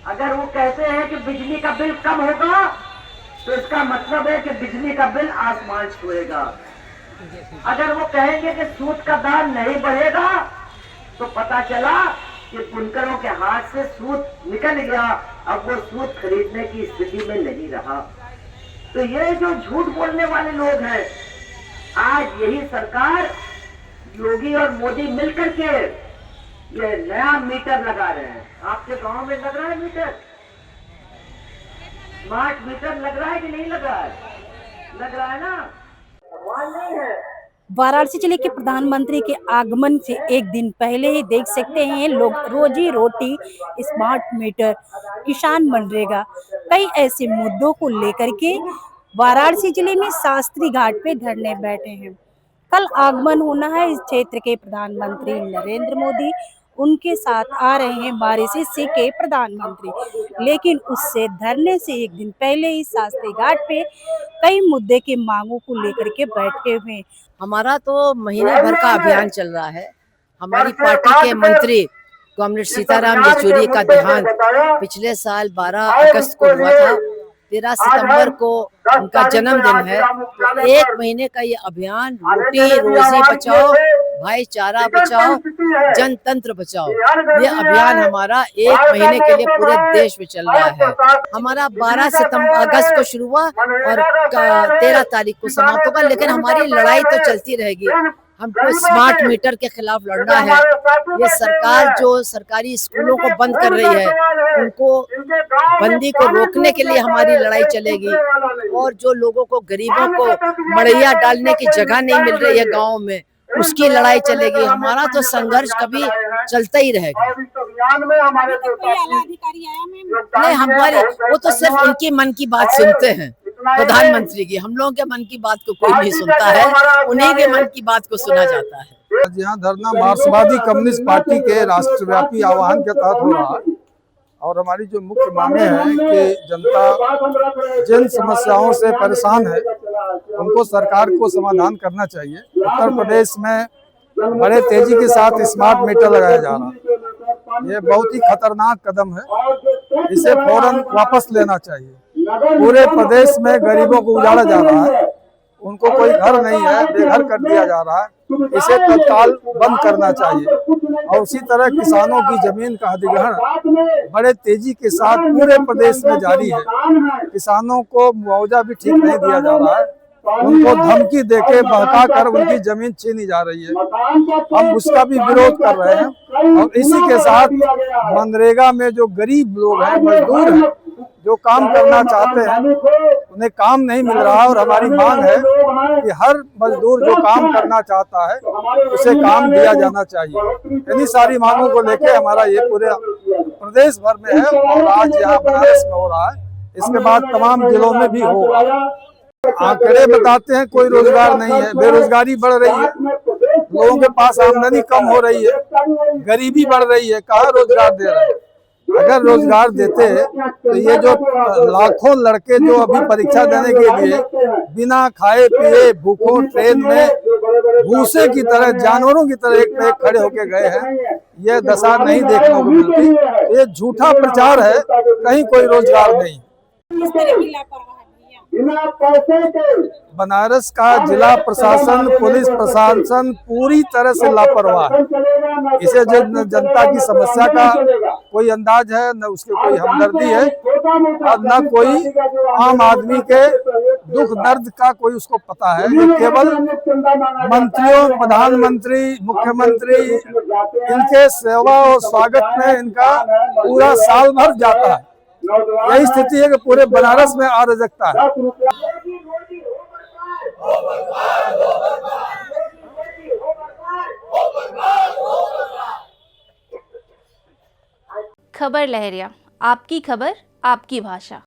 अगर वो कहते हैं कि बिजली का बिल कम होगा तो इसका मतलब है कि बिजली का बिल आसमान छुएगा। अगर वो कहेंगे कि सूद का दार नहीं बढ़ेगा तो पता चला कि बुनकरों के हाथ से सूद निकल गया, अब वो सूद खरीदने की स्थिति में नहीं रहा। तो ये जो झूठ बोलने वाले लोग हैं, आज यही सरकार योगी और मोदी मिलकर के ये नया मीटर लगा रहे हैं। आपके गांव में लग रहा है मीटर? स्मार्ट मीटर लग रहा है कि नहीं लग रहा है? लग रहा है ना? सवाल नहीं है। वाराणसी जिले के प्रधानमंत्री के आगमन से एक दिन पहले ही देख सकते हैं लोग रोजी रोटी, स्मार्ट मीटर, किसान मनरेगा, कई ऐसे मुद्दों को लेकर के वाराणसी जिले में शास्त्री घाट पे धरने बैठे हैं। कल आगमन होना है इस क्षेत्र के प्रधानमंत्री नरेंद्र मोदी, उनके साथ आ रहे हैं मॉरिशस के प्रधानमंत्री, लेकिन उससे धरने से एक दिन पहले ही शास्त्री घाट पे कई मुद्दे के मांगों को लेकर के बैठे हुए हैं। हमारा तो महीने भर का अभियान चल रहा है। हमारी पार्टी के मंत्री कॉमरेड सीताराम येचुरी का देहांत पिछले साल 12 अगस्त को हुआ था। 13 सितंबर को उनका जन्मदिन है। एक महीने का ये अभियान रोटी रोजी बचाओ, भाईचारा बचाओ, जनतंत्र बचाओ, ये अभियान हमारा एक महीने के लिए पूरे देश में चल रहा है। हमारा 12 अगस्त को शुरू हुआ और 13 तारीख को समाप्त होगा, लेकिन हमारी लड़ाई तो चलती रहेगी। हमको स्मार्ट मीटर के खिलाफ लड़ना है। ये सरकार जो सरकारी स्कूलों को बंद कर रही है, उनको बंदी को रोकने के लिए हमारी लड़ाई चलेगी। और जो लोगों को, गरीबों को मड़ैया डालने की जगह नहीं मिल रही है गाँव में, उसकी लड़ाई चलेगी। हमारा तो संघर्ष कभी चलता ही रहेगा। नहीं, हमारे वो तो सिर्फ उनकी मन की बात सुनते हैं, प्रधानमंत्री की। हम लोगों के मन की बात को कोई नहीं सुनता है, उन्हीं के मन की बात को सुना जाता है। यहाँ धरना मार्क्सवादी कम्युनिस्ट पार्टी के राष्ट्रव्यापी आह्वान के तहत हो रहा है और हमारी जो मुख्य मांगे हैं कि जनता जिन समस्याओं से परेशान है उनको सरकार को समाधान करना चाहिए। उत्तर प्रदेश में बड़े तेजी के साथ स्मार्ट मीटर लगाया जा रहा है। ये बहुत ही खतरनाक कदम है, इसे फौरन वापस लेना चाहिए। पूरे प्रदेश में गरीबों को उजाड़ा जा रहा है, उनको कोई घर नहीं है, बेघर कर दिया जा रहा है। इसे तत्काल बंद करना चाहिए। और उसी तरह किसानों की जमीन का अधिग्रहण बड़े तेजी के साथ पूरे प्रदेश में जारी है। किसानों को मुआवजा भी ठीक नहीं दिया जा रहा है, उनको धमकी देके बहका कर उनकी जमीन छीनी जा रही है। हम उसका भी विरोध कर रहे हैं। और इसी के साथ मनरेगा में जो गरीब लोग हैं, मजदूर हैं, जो काम करना चाहते हैं, उन्हें काम नहीं मिल रहा। और हमारी मांग है कि हर मजदूर जो काम करना चाहता है उसे काम दिया जाना चाहिए। इन्हीं सारी मांगों को लेके हमारा ये पूरे प्रदेश भर में है और आज यहाँ बनारस में हो रहा है। इसके बाद तमाम जिलों में भी होगा। आंकड़े बताते हैं कोई रोजगार नहीं है, बेरोजगारी बढ़ रही है, लोगों के पास आमदनी कम हो रही है, गरीबी बढ़ रही है, कहाँ रोजगार दे रहे हैं। अगर रोजगार देते तो ये जो लाखों लड़के जो अभी परीक्षा देने के लिए बिना खाए पिए भूखों ट्रेन में भूसे की तरह, जानवरों की तरह एक पे एक खड़े होके गए हैं, ये दशा नहीं देखने को मिलती। ये झूठा प्रचार है, कहीं कोई रोजगार नहीं। बनारस का जिला प्रशासन, पुलिस प्रशासन पूरी तरह से लापरवाह है। इसे जनता की समस्या का कोई अंदाज है, न उसके कोई हमदर्दी है और न कोई आम आदमी के दुख दर्द का कोई उसको पता है। ये केवल मंत्रियों, प्रधानमंत्री, मुख्यमंत्री, इनके सेवा और स्वागत में इनका पूरा साल भर जाता है। यही स्थिति है कि पूरे बनारस में अराजकता है। खबर लहरिया, आपकी खबर, आपकी भाषा।